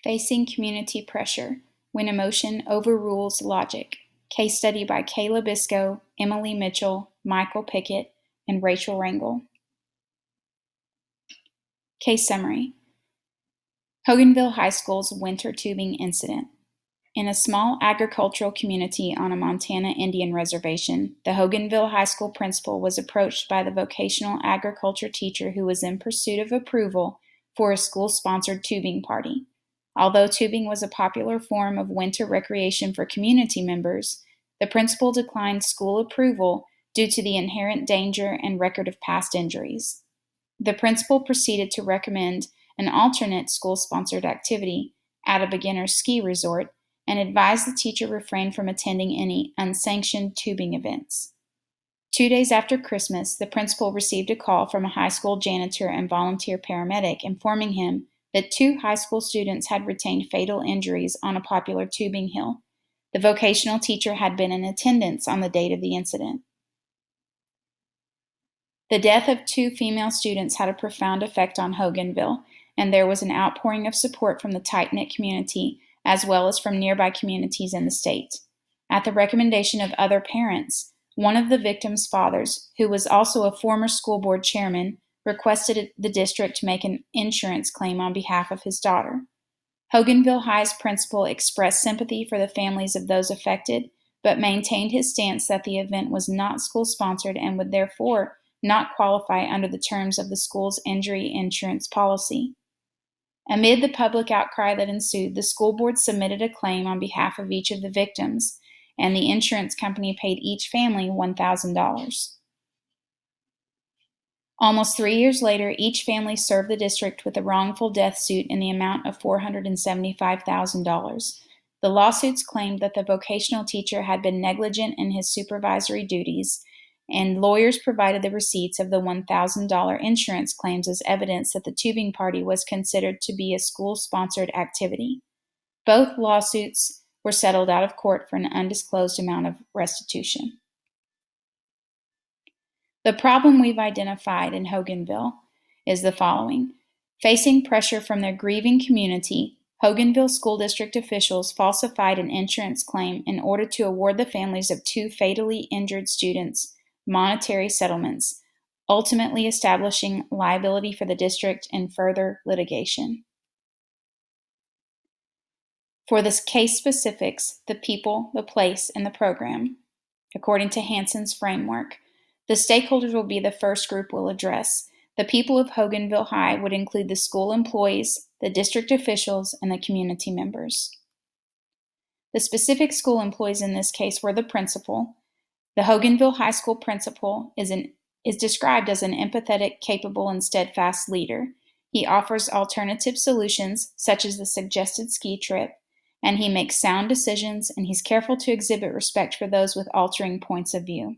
Facing Community Pressure, When Emotion Overrules Logic. Case study by Kayla Biscoe, Emily Mitchell, Michael Pickett, and Rachel Rangel. Case summary. Hoganville High School's winter tubing incident. In a small agricultural community on a Montana Indian reservation, the Hoganville High School principal was approached by the vocational agriculture teacher who was in pursuit of approval for a school-sponsored tubing party. Although tubing was a popular form of winter recreation for community members, the principal declined school approval due to the inherent danger and record of past injuries. The principal proceeded to recommend an alternate school-sponsored activity at a beginner's ski resort and advised the teacher refrain from attending any unsanctioned tubing events. 2 days after Christmas, the principal received a call from a high school janitor and volunteer paramedic informing him that 2 high school students had retained fatal injuries on a popular tubing hill. The vocational teacher had been in attendance on the date of the incident. The death of 2 female students had a profound effect on Hoganville, and there was an outpouring of support from the tight-knit community as well as from nearby communities in the state. At the recommendation of other parents, one of the victims' fathers, who was also a former school board chairman, requested the district to make an insurance claim on behalf of his daughter. Hoganville High's principal expressed sympathy for the families of those affected, but maintained his stance that the event was not school-sponsored and would therefore not qualify under the terms of the school's injury insurance policy. Amid the public outcry that ensued, the school board submitted a claim on behalf of each of the victims, and the insurance company paid each family $1,000. Almost 3 years later, each family served the district with a wrongful death suit in the amount of $475,000. The lawsuits claimed that the vocational teacher had been negligent in his supervisory duties, and lawyers provided the receipts of the $1,000 insurance claims as evidence that the tubing party was considered to be a school-sponsored activity. Both lawsuits were settled out of court for an undisclosed amount of restitution. The problem we've identified in Hoganville is the following. Facing pressure from their grieving community, Hoganville School District officials falsified an insurance claim in order to award the families of 2 fatally injured students monetary settlements, ultimately establishing liability for the district in further litigation. For the case specifics, the people, the place, and the program, according to Hansen's framework, the stakeholders will be the first group we'll address. The people of Hoganville High would include the school employees, the district officials, and the community members. The specific school employees in this case were the principal. The Hoganville High School principal is described as an empathetic, capable, and steadfast leader. He offers alternative solutions, such as the suggested ski trip, and he makes sound decisions, and he's careful to exhibit respect for those with altering points of view.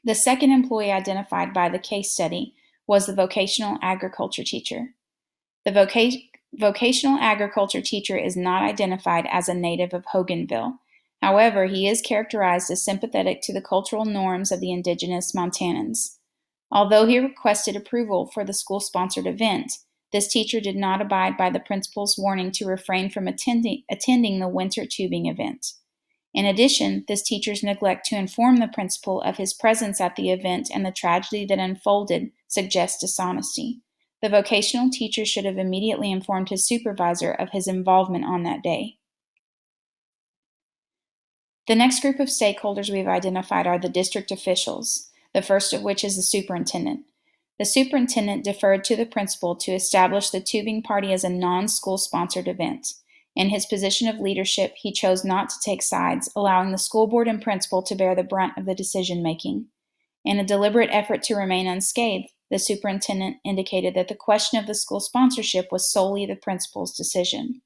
The second employee identified by the case study was the vocational agriculture teacher. The vocational agriculture teacher is not identified as a native of Hoganville. However, he is characterized as sympathetic to the cultural norms of the indigenous Montanans. Although he requested approval for the school-sponsored event, this teacher did not abide by the principal's warning to refrain from attending the winter tubing event. In addition, this teacher's neglect to inform the principal of his presence at the event and the tragedy that unfolded suggests dishonesty. The vocational teacher should have immediately informed his supervisor of his involvement on that day. The next group of stakeholders we've identified are the district officials, the first of which is the superintendent. The superintendent deferred to the principal to establish the tubing party as a non-school sponsored event. In his position of leadership, he chose not to take sides, allowing the school board and principal to bear the brunt of the decision-making. In a deliberate effort to remain unscathed, the superintendent indicated that the question of the school sponsorship was solely the principal's decision.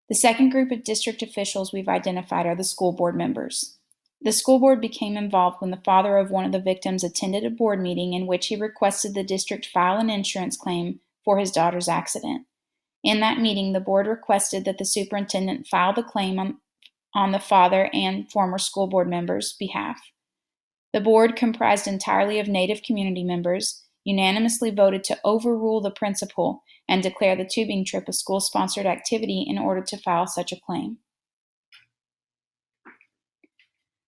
The second group of district officials we've identified are the school board members. The school board became involved when the father of one of the victims attended a board meeting in which he requested the district file an insurance claim for his daughter's accident. In that meeting, the board requested that the superintendent file the claim on the father and former school board members' behalf. The board, comprised entirely of Native community members, unanimously voted to overrule the principal and declare the tubing trip a school-sponsored activity in order to file such a claim.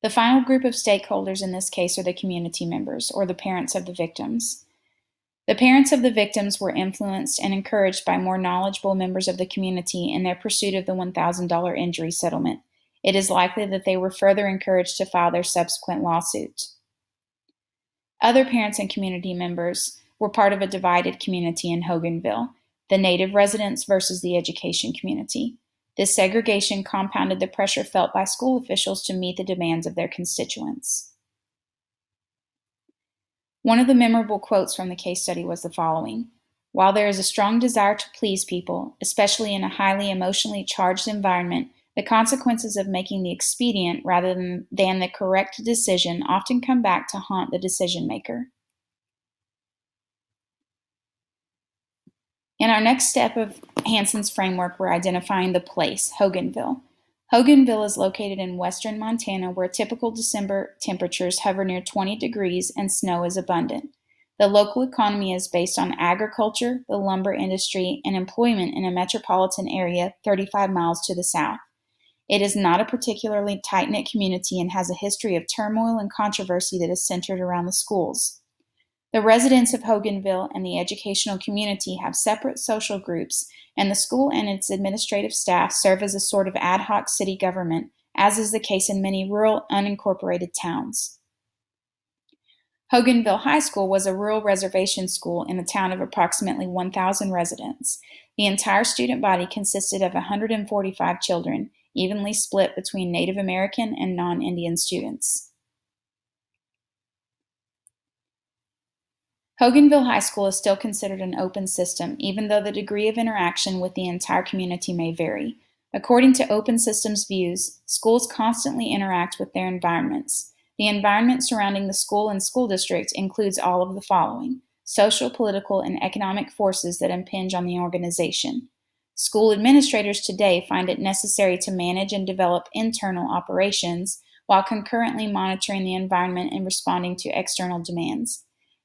The final group of stakeholders in this case are the community members, or the parents of the victims. The parents of the victims were influenced and encouraged by more knowledgeable members of the community in their pursuit of the $1,000 injury settlement. It is likely that they were further encouraged to file their subsequent lawsuit. Other parents and community members were part of a divided community in Hoganville, the native residents versus the education community. This segregation compounded the pressure felt by school officials to meet the demands of their constituents. One of the memorable quotes from the case study was the following: "While there is a strong desire to please people, especially in a highly emotionally charged environment, the consequences of making the expedient rather than the correct decision often come back to haunt the decision maker." In our next step of Hanson's framework, we're identifying the place, Hoganville. Hoganville is located in western Montana, where typical December temperatures hover near 20 degrees and snow is abundant. The local economy is based on agriculture, the lumber industry, and employment in a metropolitan area 35 miles to the south. It is not a particularly tight-knit community and has a history of turmoil and controversy that is centered around the schools. The residents of Hoganville and the educational community have separate social groups, and the school and its administrative staff serve as a sort of ad hoc city government, as is the case in many rural, unincorporated towns. Hoganville High School was a rural reservation school in a town of approximately 1,000 residents. The entire student body consisted of 145 children, evenly split between Native American and non-Indian students. Hoganville High School is still considered an open system, even though the degree of interaction with the entire community may vary. According to Open Systems Views, schools constantly interact with their environments. The environment surrounding the school and school district includes all of the following: social, political, and economic forces that impinge on the organization. School administrators today find it necessary to manage and develop internal operations while concurrently monitoring the environment and responding to external demands.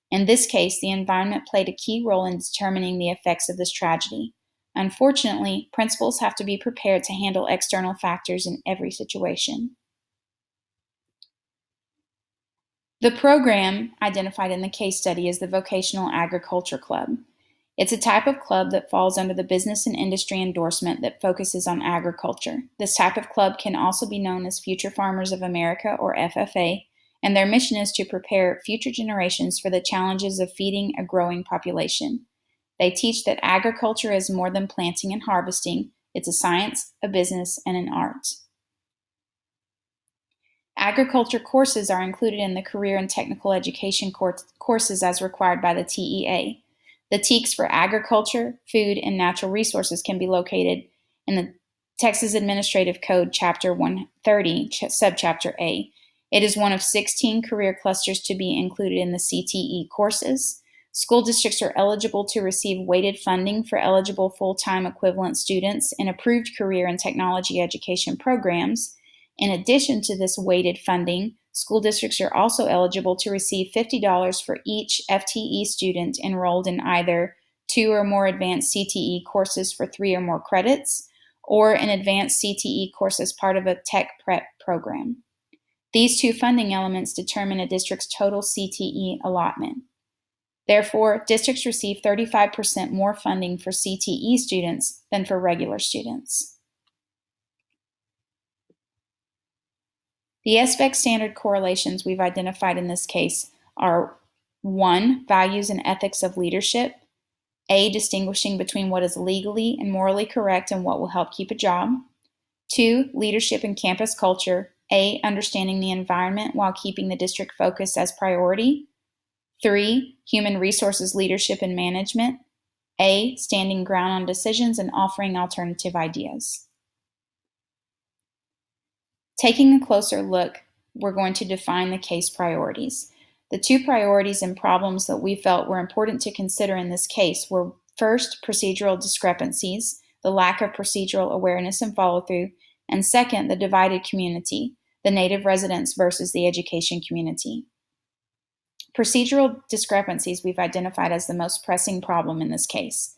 In this case, the environment played a key role in determining the effects of this tragedy. Unfortunately, principals have to be prepared to handle external factors in every situation. The program identified in the case study is the Vocational Agriculture Club. It's a type of club that falls under the business and industry endorsement that focuses on agriculture. This type of club can also be known as Future Farmers of America, or FFA, and their mission is to prepare future generations for the challenges of feeding a growing population. They teach that agriculture is more than planting and harvesting. It's a science, a business, and an art. Agriculture courses are included in the career and technical education courses as required by the TEA. The TEKS for agriculture, food, and natural resources can be located in the Texas Administrative Code Chapter 130, Subchapter A. It is one of 16 career clusters to be included in the CTE courses. School districts are eligible to receive weighted funding for eligible full-time equivalent students in approved career and technology education programs. In addition to this weighted funding, school districts are also eligible to receive $50 for each FTE student enrolled in either 2 or more advanced CTE courses for 3 or more credits, or an advanced CTE course as part of a tech prep program. These two funding elements determine a district's total CTE allotment. Therefore, districts receive 35% more funding for CTE students than for regular students. The SBEC standard correlations we've identified in this case are 1. Values and ethics of leadership. A. Distinguishing between what is legally and morally correct and what will help keep a job. 2. Leadership and campus culture. A. Understanding the environment while keeping the district focus as priority. 3. Human resources leadership and management. A. Standing ground on decisions and offering alternative ideas. Taking a closer look, we're going to define the case priorities. The two priorities and problems that we felt were important to consider in this case were, first, procedural discrepancies, the lack of procedural awareness and follow-through, and second, the divided community, the native residents versus the education community. Procedural discrepancies we've identified as the most pressing problem in this case.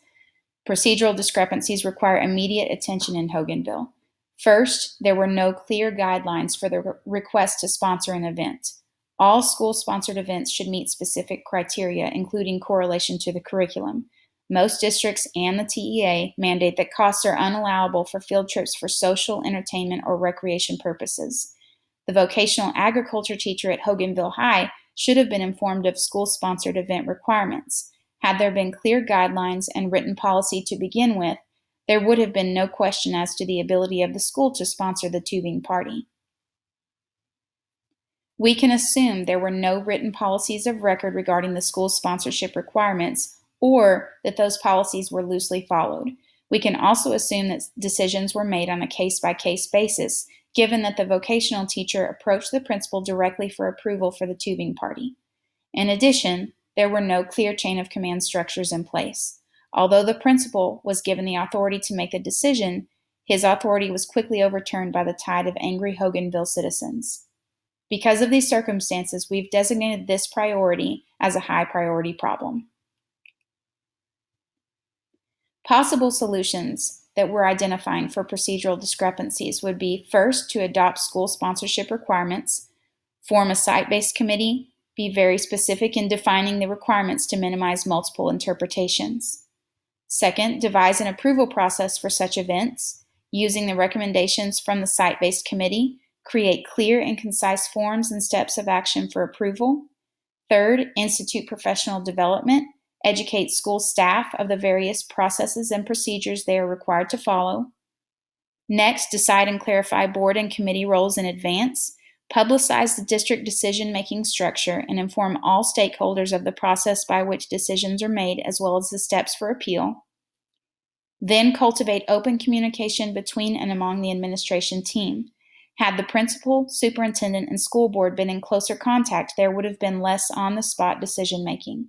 Procedural discrepancies require immediate attention in Hoganville. First, there were no clear guidelines for the request to sponsor an event. All school-sponsored events should meet specific criteria, including correlation to the curriculum. Most districts and the TEA mandate that costs are unallowable for field trips for social, entertainment, or recreation purposes. The vocational agriculture teacher at Hoganville High should have been informed of school-sponsored event requirements. Had there been clear guidelines and written policy to begin with, there would have been no question as to the ability of the school to sponsor the tubing party. We can assume there were no written policies of record regarding the school's sponsorship requirements, or that those policies were loosely followed. We can also assume that decisions were made on a case-by-case basis, given that the vocational teacher approached the principal directly for approval for the tubing party. In addition, there were no clear chain of command structures in place. Although the principal was given the authority to make the decision, his authority was quickly overturned by the tide of angry Hoganville citizens. Because of these circumstances, we've designated this priority as a high priority problem. Possible solutions that we're identifying for procedural discrepancies would be, first, to adopt school sponsorship requirements, form a site-based committee, be very specific in defining the requirements to minimize multiple interpretations. Second, devise an approval process for such events, using the recommendations from the site-based committee, create clear and concise forms and steps of action for approval. Third, institute professional development, educate school staff of the various processes and procedures they are required to follow. Next, decide and clarify board and committee roles in advance, publicize the district decision-making structure, and inform all stakeholders of the process by which decisions are made, as well as the steps for appeal. Then cultivate open communication between and among the administration team. Had the principal, superintendent, and school board been in closer contact, there would have been less on-the-spot decision-making.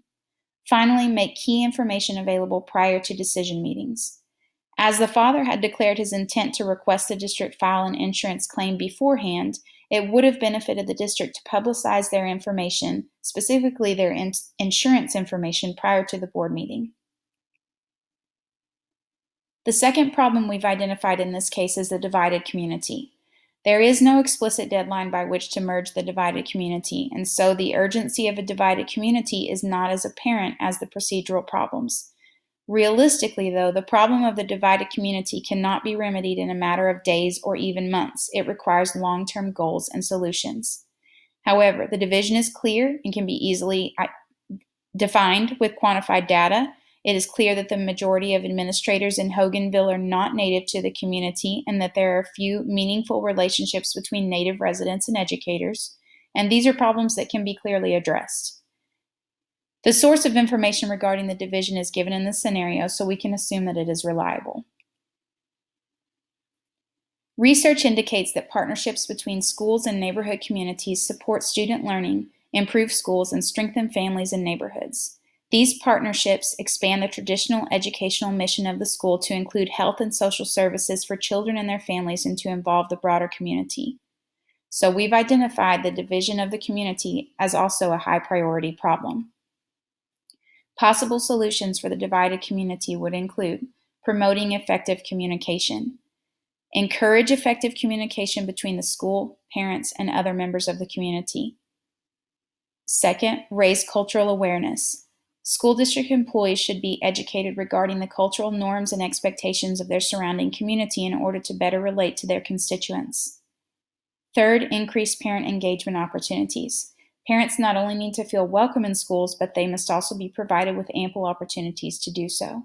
Finally, make key information available prior to decision meetings. As the father had declared his intent to request the district file an insurance claim beforehand, it would have benefited the district to publicize their information, specifically their insurance information, prior to the board meeting. The second problem we've identified in this case is the divided community. There is no explicit deadline by which to merge the divided community, and so the urgency of a divided community is not as apparent as the procedural problems. Realistically, though, the problem of the divided community cannot be remedied in a matter of days or even months. It requires long-term goals and solutions. However, the division is clear and can be easily defined with quantified data. It is clear that the majority of administrators in Hoganville are not native to the community and that there are few meaningful relationships between native residents and educators, and these are problems that can be clearly addressed. The source of information regarding the division is given in this scenario, so we can assume that it is reliable. Research indicates that partnerships between schools and neighborhood communities support student learning, improve schools, and strengthen families and neighborhoods. These partnerships expand the traditional educational mission of the school to include health and social services for children and their families and to involve the broader community. So we've identified the division of the community as also a high priority problem. Possible solutions for the divided community would include promoting effective communication. Encourage effective communication between the school, parents, and other members of the community. Second, raise cultural awareness. School district employees should be educated regarding the cultural norms and expectations of their surrounding community in order to better relate to their constituents. Third, increase parent engagement opportunities. Parents not only need to feel welcome in schools, but they must also be provided with ample opportunities to do so.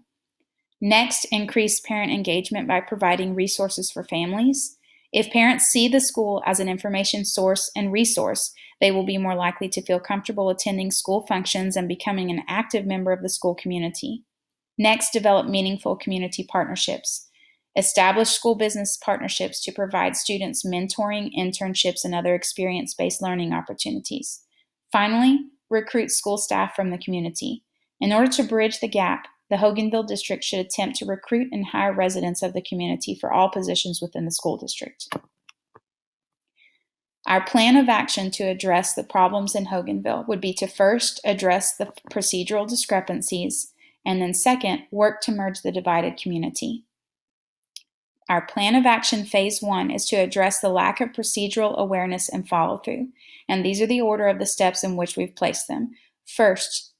Next, increase parent engagement by providing resources for families. If parents see the school as an information source and resource, they will be more likely to feel comfortable attending school functions and becoming an active member of the school community. Next, develop meaningful community partnerships. Establish school business partnerships to provide students mentoring, internships, and other experience-based learning opportunities. Finally, recruit school staff from the community. In order to bridge the gap, the Hoganville district should attempt to recruit and hire residents of the community for all positions within the school district. Our plan of action to address the problems in Hoganville would be to first address the procedural discrepancies And then second, work to merge the divided community. Our plan of action phase 1 is to address the lack of procedural awareness and follow-through. And these are the order of the steps in which we've placed them. First,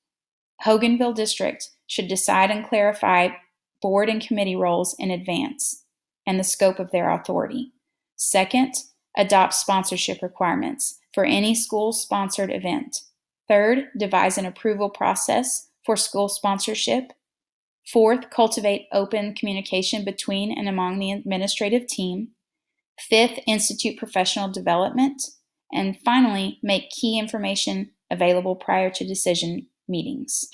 Hoganville District should decide and clarify board and committee roles in advance and the scope of their authority. Second, adopt sponsorship requirements for any school-sponsored event. Third, devise an approval process for school sponsorship. Fourth, cultivate open communication between and among the administrative team. Fifth, institute professional development. And finally, make key information available prior to decision meetings.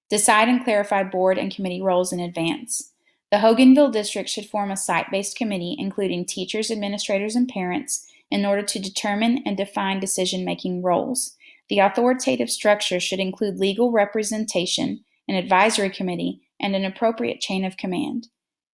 Decide and clarify board and committee roles in advance. The Hoganville District should form a site-based committee including teachers, administrators, and parents in order to determine and define decision-making roles. The authoritative structure should include legal representation, an advisory committee, and an appropriate chain of command.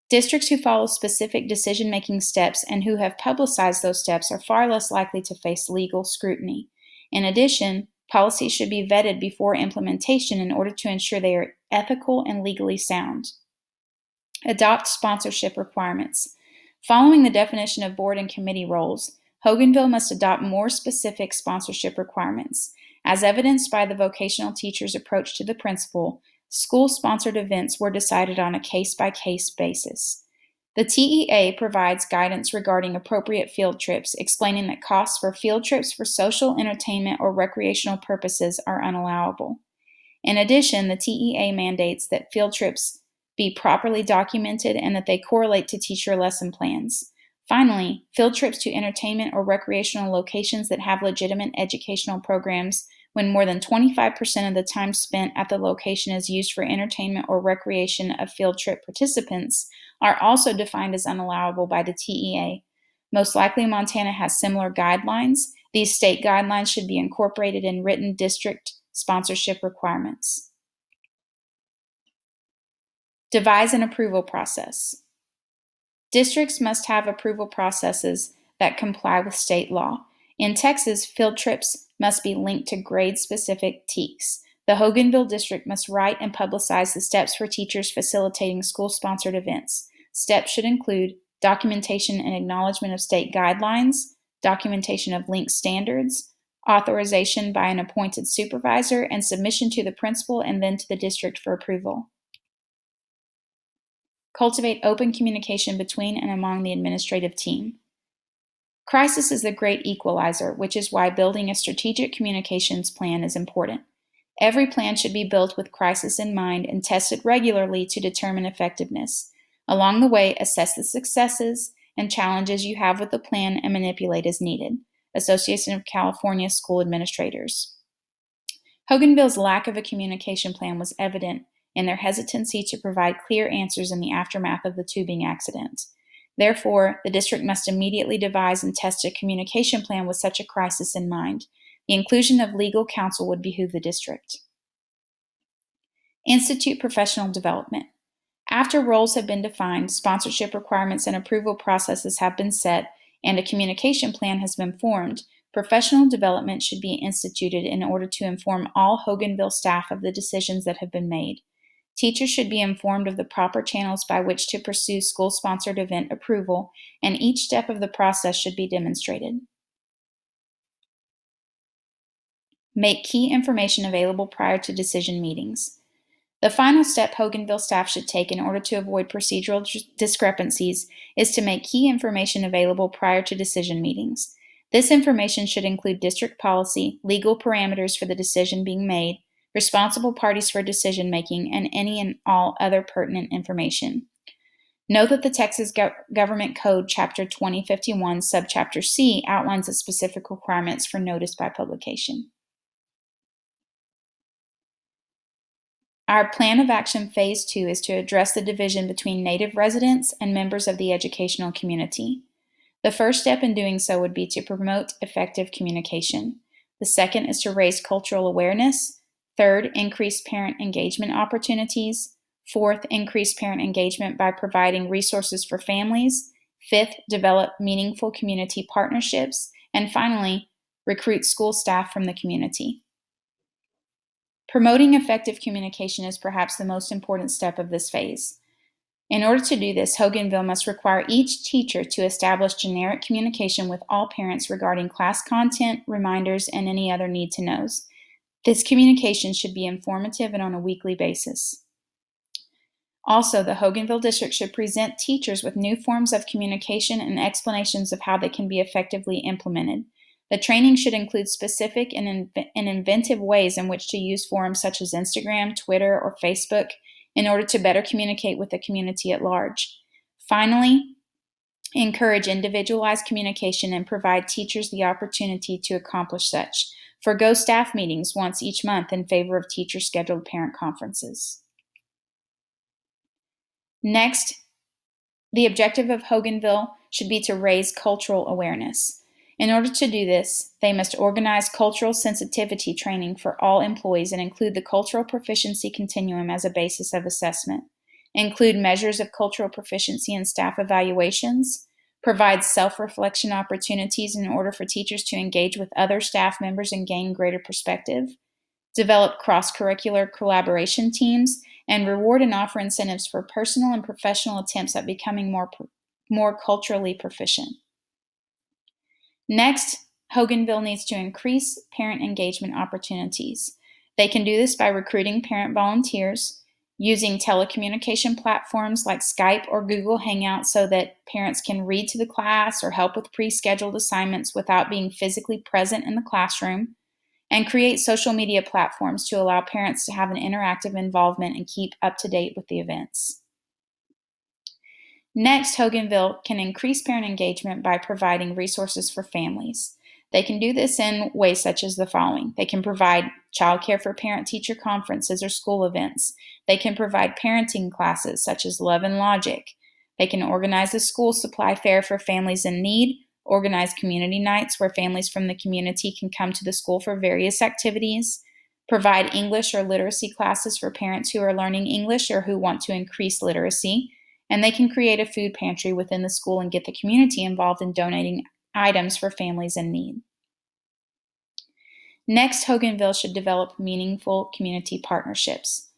Districts who follow specific decision-making steps and who have publicized those steps are far less likely to face legal scrutiny. In addition, policies should be vetted before implementation in order to ensure they are ethical and legally sound. Adopt sponsorship requirements. Following the definition of board and committee roles, Hoganville must adopt more specific sponsorship requirements. As evidenced by the vocational teacher's approach to the principal, school-sponsored events were decided on a case-by-case basis. The TEA provides guidance regarding appropriate field trips, explaining that costs for field trips for social, entertainment, or recreational purposes are unallowable. In addition, the TEA mandates that field trips be properly documented and that they correlate to teacher lesson plans. Finally, field trips to entertainment or recreational locations that have legitimate educational programs when more than 25% of the time spent at the location is used for entertainment or recreation of field trip participants are also defined as unallowable by the TEA. Most likely Montana has similar guidelines. These state guidelines should be incorporated in written district sponsorship requirements. Devise an approval process. Districts must have approval processes that comply with state law. In Texas, field trips must be linked to grade-specific TEKS. The Hoganville District must write and publicize the steps for teachers facilitating school-sponsored events. Steps should include documentation and acknowledgement of state guidelines, documentation of linked standards, authorization by an appointed supervisor, and submission to the principal and then to the district for approval. Cultivate open communication between and among the administrative team. Crisis is the great equalizer, which is why building a strategic communications plan is important. Every plan should be built with crisis in mind and tested regularly to determine effectiveness. Along the way, assess the successes and challenges you have with the plan and manipulate as needed. Association of California School Administrators. Hoganville's lack of a communication plan was evident in their hesitancy to provide clear answers in the aftermath of the tubing accident. Therefore, the district must immediately devise and test a communication plan with such a crisis in mind. The inclusion of legal counsel would behoove the district. Institute professional development. After roles have been defined, sponsorship requirements and approval processes have been set, and a communication plan has been formed, professional development should be instituted in order to inform all Hoganville staff of the decisions that have been made. Teachers should be informed of the proper channels by which to pursue school-sponsored event approval, and each step of the process should be demonstrated. Make key information available prior to decision meetings. The final step Hoganville staff should take in order to avoid procedural discrepancies is to make key information available prior to decision meetings. This information should include district policy, legal parameters for the decision being made, responsible parties for decision making, and any and all other pertinent information. Note that the Texas Government Code, Chapter 2051, Subchapter C, outlines the specific requirements for notice by publication. Our plan of action phase 2 is to address the division between Native residents and members of the educational community. The first step in doing so would be to promote effective communication. The second is to raise cultural awareness. Third, increase parent engagement opportunities. Fourth, increase parent engagement by providing resources for families. Fifth, develop meaningful community partnerships. And finally, recruit school staff from the community. Promoting effective communication is perhaps the most important step of this phase. In order to do this, Hoganville must require each teacher to establish generic communication with all parents regarding class content, reminders, and any other need-to-knows. This communication should be informative and on a weekly basis. Also, the Hoganville District should present teachers with new forms of communication and explanations of how they can be effectively implemented. The training should include specific and inventive ways in which to use forums such as Instagram, Twitter, or Facebook in order to better communicate with the community at large. Finally, encourage individualized communication and provide teachers the opportunity to accomplish such. Forgo staff meetings once each month in favor of teacher-scheduled parent conferences. Next, the objective of Hoganville should be to raise cultural awareness. In order to do this, they must organize cultural sensitivity training for all employees and include the cultural proficiency continuum as a basis of assessment, include measures of cultural proficiency in staff evaluations, provide self-reflection opportunities in order for teachers to engage with other staff members and gain greater perspective, develop cross-curricular collaboration teams, and reward and offer incentives for personal and professional attempts at becoming more culturally proficient. Next, Hoganville needs to increase parent engagement opportunities. They can do this by recruiting parent volunteers, using telecommunication platforms like Skype or Google Hangouts so that parents can read to the class or help with pre-scheduled assignments without being physically present in the classroom, and create social media platforms to allow parents to have an interactive involvement and keep up to date with the events. Next, Hoganville can increase parent engagement by providing resources for families. They can do this in ways such as the following. They can provide childcare for parent-teacher conferences or school events. They can provide parenting classes such as Love and Logic. They can organize a school supply fair for families in need, organize community nights where families from the community can come to the school for various activities, provide English or literacy classes for parents who are learning English or who want to increase literacy, and they can create a food pantry within the school and get the community involved in donating items for families in need. Next, Hoganville should develop meaningful community partnerships.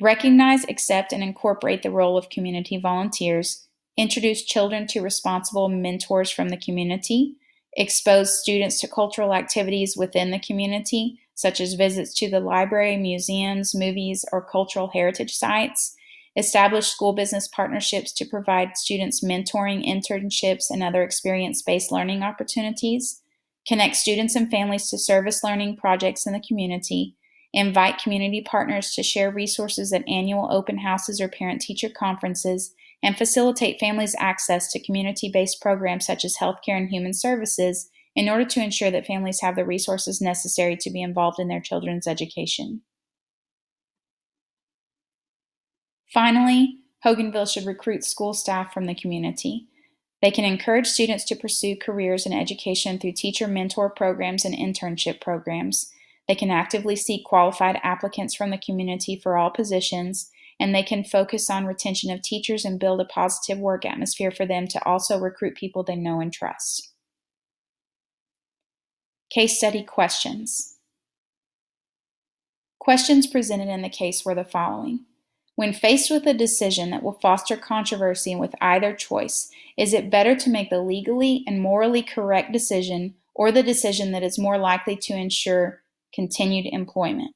Recognize, accept, and incorporate the role of community volunteers, introduce children to responsible mentors from the community, expose students to cultural activities within the community, such as visits to the library, museums, movies, or cultural heritage sites, establish school business partnerships to provide students mentoring, internships, and other experience-based learning opportunities, connect students and families to service learning projects in the community, invite community partners to share resources at annual open houses or parent-teacher conferences, and facilitate families' access to community-based programs such as healthcare and human services in order to ensure that families have the resources necessary to be involved in their children's education. Finally, Hoganville should recruit school staff from the community. They can encourage students to pursue careers in education through teacher mentor programs and internship programs. They can actively seek qualified applicants from the community for all positions, and they can focus on retention of teachers and build a positive work atmosphere for them to also recruit people they know and trust. Case study questions. Questions presented in the case were the following. When faced with a decision that will foster controversy with either choice, is it better to make the legally and morally correct decision or the decision that is more likely to ensure continued employment?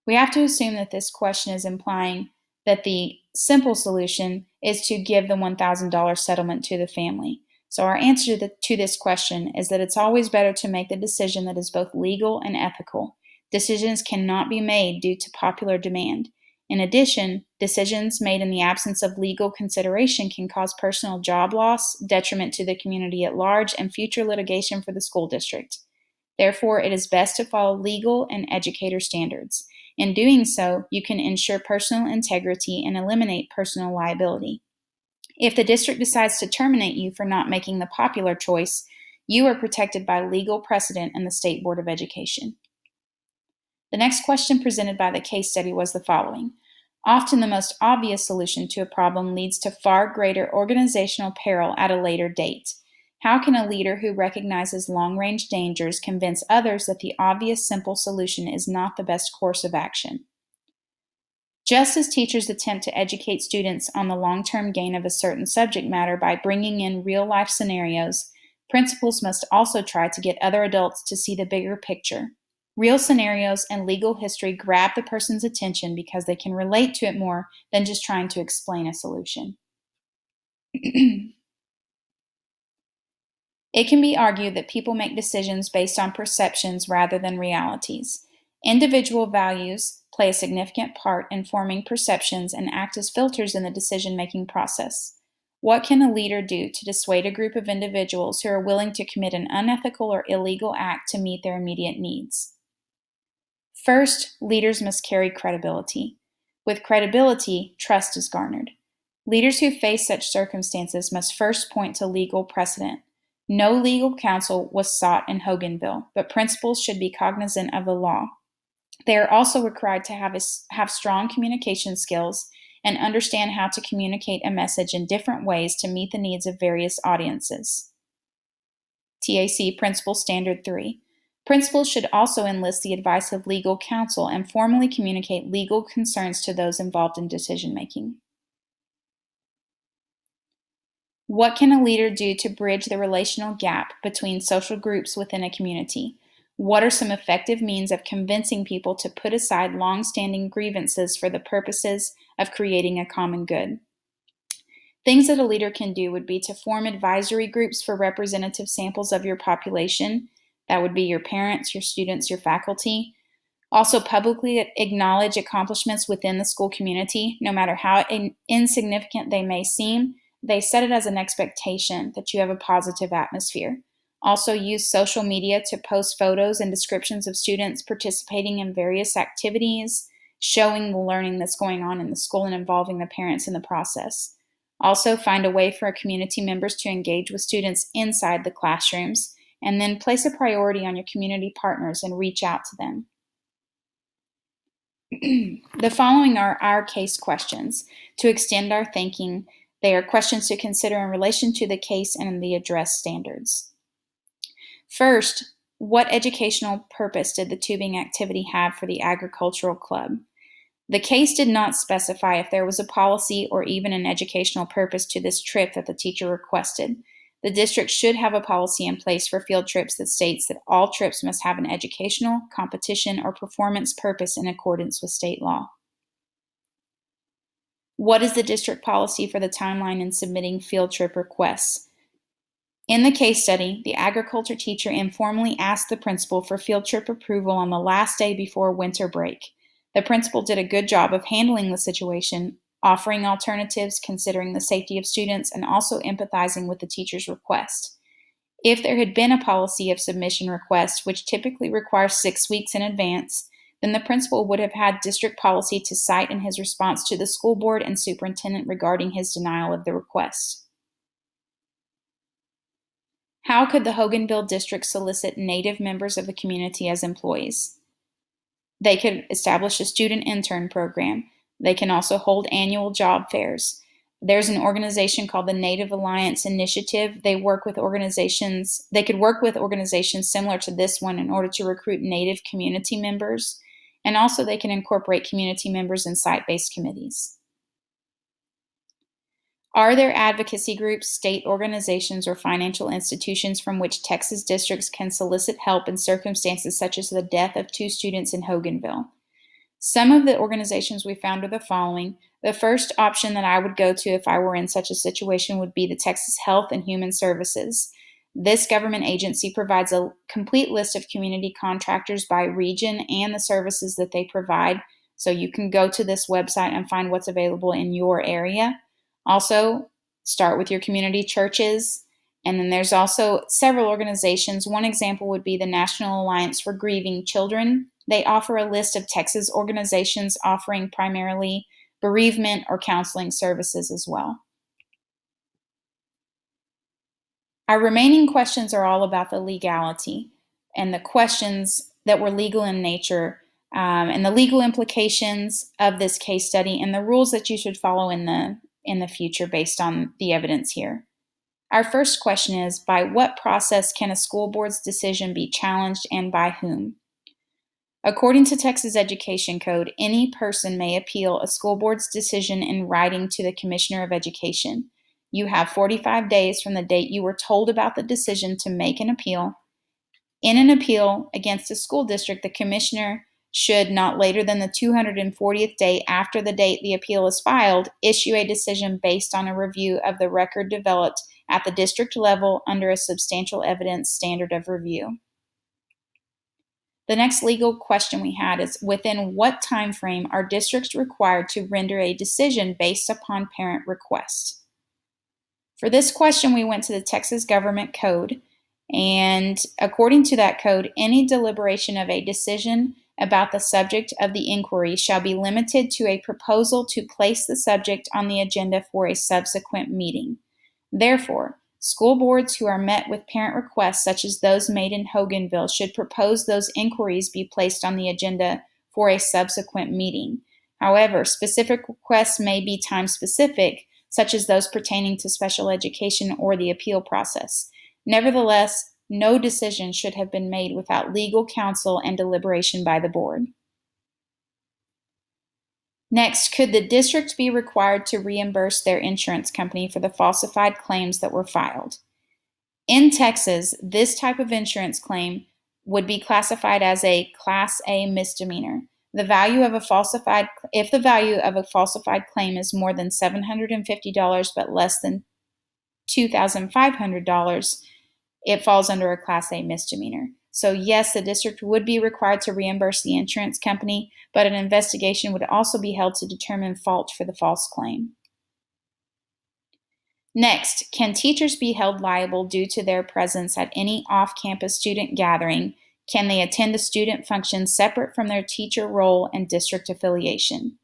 We have to assume that this question is implying that the simple solution is to give the $1,000 settlement to the family. So our answer to this question is that it's always better to make the decision that is both legal and ethical. Decisions cannot be made due to popular demand. In addition, decisions made in the absence of legal consideration can cause personal job loss, detriment to the community at large, and future litigation for the school district. Therefore, it is best to follow legal and educator standards. In doing so, you can ensure personal integrity and eliminate personal liability. If the district decides to terminate you for not making the popular choice, you are protected by legal precedent in the State Board of Education. The next question presented by the case study was the following. Often the most obvious solution to a problem leads to far greater organizational peril at a later date. How can a leader who recognizes long-range dangers convince others that the obvious, simple solution is not the best course of action? Just as teachers attempt to educate students on the long-term gain of a certain subject matter by bringing in real-life scenarios, principals must also try to get other adults to see the bigger picture. Real scenarios and legal history grab the person's attention because they can relate to it more than just trying to explain a solution. It can be argued that people make decisions based on perceptions rather than realities. Individual values play a significant part in forming perceptions and act as filters in the decision-making process. What can a leader do to dissuade a group of individuals who are willing to commit an unethical or illegal act to meet their immediate needs? First, leaders must carry credibility. With credibility, trust is garnered. Leaders who face such circumstances must first point to legal precedent. No legal counsel was sought in Hoganville, but principals should be cognizant of the law. They are also required to have strong communication skills and understand how to communicate a message in different ways to meet the needs of various audiences. TAC Principal Standard 3. Principals should also enlist the advice of legal counsel and formally communicate legal concerns to those involved in decision-making. What can a leader do to bridge the relational gap between social groups within a community? What are some effective means of convincing people to put aside long-standing grievances for the purposes of creating a common good? Things that a leader can do would be to form advisory groups for representative samples of your population. That would be your parents, your students, your faculty. Also, publicly acknowledge accomplishments within the school community, no matter how insignificant they may seem. They set it as an expectation that you have a positive atmosphere. Also, use social media to post photos and descriptions of students participating in various activities, showing the learning that's going on in the school and involving the parents in the process. Also, find a way for community members to engage with students inside the classrooms, and then place a priority on your community partners and reach out to them. The following are our case questions. To extend our thinking, they are questions to consider in relation to the case and the address standards. First, what educational purpose did the tubing activity have for the agricultural club? The case did not specify if there was a policy or even an educational purpose to this trip that the teacher requested. The district should have a policy in place for field trips that states that all trips must have an educational, competition, or performance purpose in accordance with state law. What is the district policy for the timeline in submitting field trip requests? In the case study, the agriculture teacher informally asked the principal for field trip approval on the last day before winter break. The principal did a good job of handling the situation, offering alternatives, considering the safety of students, and also empathizing with the teacher's request. If there had been a policy of submission request, which typically requires 6 weeks in advance, then the principal would have had district policy to cite in his response to the school board and superintendent regarding his denial of the request. How could the Hoganville district solicit Native members of the community as employees? They could establish a student intern program. They can also hold annual job fairs. There's an organization called the Native Alliance Initiative. They could work with organizations similar to this one in order to recruit Native community members. And also they can incorporate community members in site-based committees. Are there advocacy groups, state organizations, or financial institutions from which Texas districts can solicit help in circumstances such as the death of 2 students in Hoganville? Some of the organizations we found are the following. The first option that I would go to if I were in such a situation would be the Texas Health and Human Services. This government agency provides a complete list of community contractors by region and the services that they provide. So you can go to this website and find what's available in your area. Also, start with your community churches. And then there's also several organizations. One example would be the National Alliance for Grieving Children. They offer a list of Texas organizations offering primarily bereavement or counseling services as well. Our remaining questions are all about the legality and the questions that were legal in nature and the legal implications of this case study and the rules that you should follow in the future based on the evidence here. Our first question is, by what process can a school board's decision be challenged and by whom? According to Texas Education Code, any person may appeal a school board's decision in writing to the Commissioner of Education. You have 45 days from the date you were told about the decision to make an appeal. In an appeal against a school district, the commissioner should, not later than the 240th day after the date the appeal is filed, issue a decision based on a review of the record developed at the district level under a substantial evidence standard of review. The next legal question we had is, within what time frame are districts required to render a decision based upon parent request? For this question, we went to the Texas Government Code, and according to that code, any deliberation of a decision about the subject of the inquiry shall be limited to a proposal to place the subject on the agenda for a subsequent meeting. Therefore, school boards who are met with parent requests such as those made in Hoganville should propose those inquiries be placed on the agenda for a subsequent meeting. However, specific requests may be time specific, such as those pertaining to special education or the appeal process. Nevertheless, no decision should have been made without legal counsel and deliberation by the board. Next, could the district be required to reimburse their insurance company for the falsified claims that were filed? In Texas, this type of insurance claim would be classified as a Class A misdemeanor. If the value of a falsified claim is more than $750 but less than $2,500, it falls under a Class A misdemeanor. So yes, the district would be required to reimburse the insurance company, but an investigation would also be held to determine fault for the false claim. Next, can teachers be held liable due to their presence at any off-campus student gathering? Can they attend a student function separate from their teacher role and district affiliation?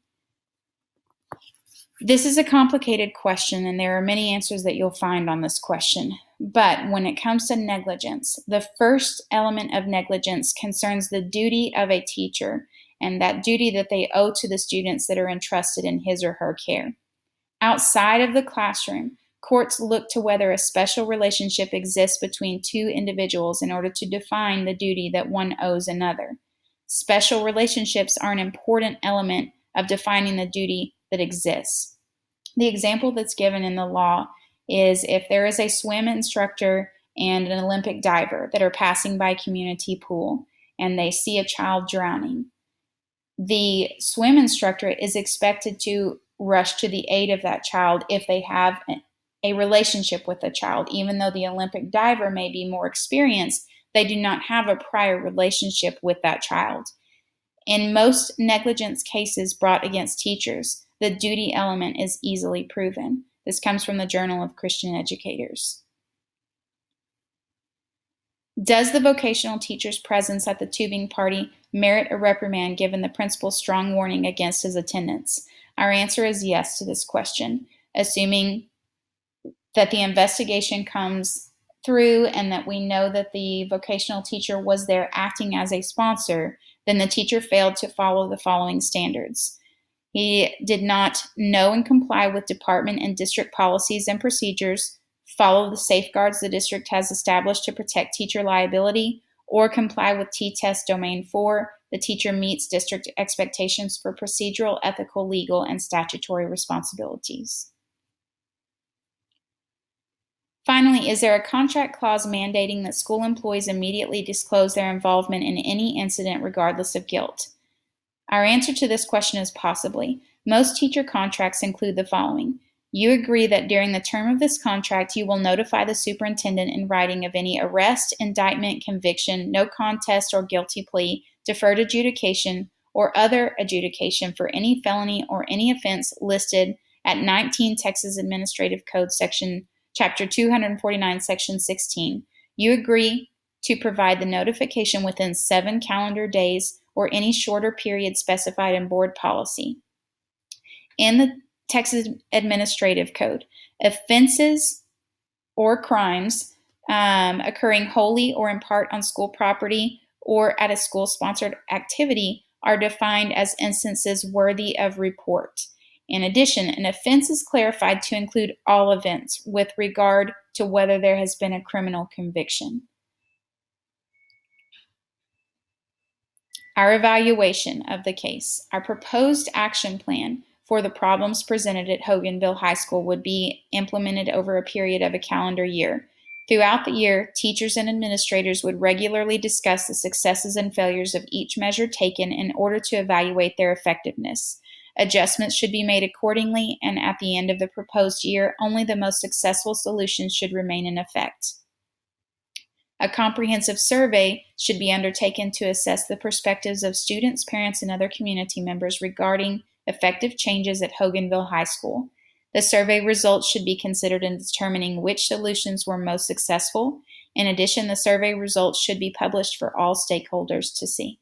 This is a complicated question, and there are many answers that you'll find on this question. But when it comes to negligence, the first element of negligence concerns the duty of a teacher and that duty that they owe to the students that are entrusted in his or her care. Outside of the classroom, courts look to whether a special relationship exists between two individuals in order to define the duty that one owes another. Special relationships are an important element of defining the duty that exists. The example that's given in the law is if there is a swim instructor and an Olympic diver that are passing by a community pool and they see a child drowning, the swim instructor is expected to rush to the aid of that child if they have a relationship with the child. Even though the Olympic diver may be more experienced, they do not have a prior relationship with that child. In most negligence cases brought against teachers, the duty element is easily proven. This comes from the Journal of Christian Educators. Does the vocational teacher's presence at the tubing party merit a reprimand given the principal's strong warning against his attendance? Our answer is yes to this question, assuming that the investigation comes through and that we know that the vocational teacher was there acting as a sponsor, then the teacher failed to follow the following standards. He did not know and comply with department and district policies and procedures, follow the safeguards the district has established to protect teacher liability, or comply with T-Test Domain 4. The teacher meets district expectations for procedural, ethical, legal, and statutory responsibilities. Finally, is there a contract clause mandating that school employees immediately disclose their involvement in any incident regardless of guilt? Our answer to this question is possibly. Most teacher contracts include the following. You agree that during the term of this contract, you will notify the superintendent in writing of any arrest, indictment, conviction, no contest or guilty plea, deferred adjudication, or other adjudication for any felony or any offense listed at 19 Texas Administrative Code Chapter 249, Section 16. You agree to provide the notification within 7 calendar days or any shorter period specified in board policy. In the Texas Administrative Code, offenses or crimes occurring wholly or in part on school property or at a school-sponsored activity are defined as instances worthy of report. In addition, an offense is clarified to include all events with regard to whether there has been a criminal conviction. Our evaluation of the case. Our proposed action plan for the problems presented at Hoganville High School would be implemented over a period of a calendar year. Throughout the year, teachers and administrators would regularly discuss the successes and failures of each measure taken in order to evaluate their effectiveness. Adjustments should be made accordingly, and at the end of the proposed year, only the most successful solutions should remain in effect. A comprehensive survey should be undertaken to assess the perspectives of students, parents, and other community members regarding effective changes at Hoganville High School. The survey results should be considered in determining which solutions were most successful. In addition, the survey results should be published for all stakeholders to see.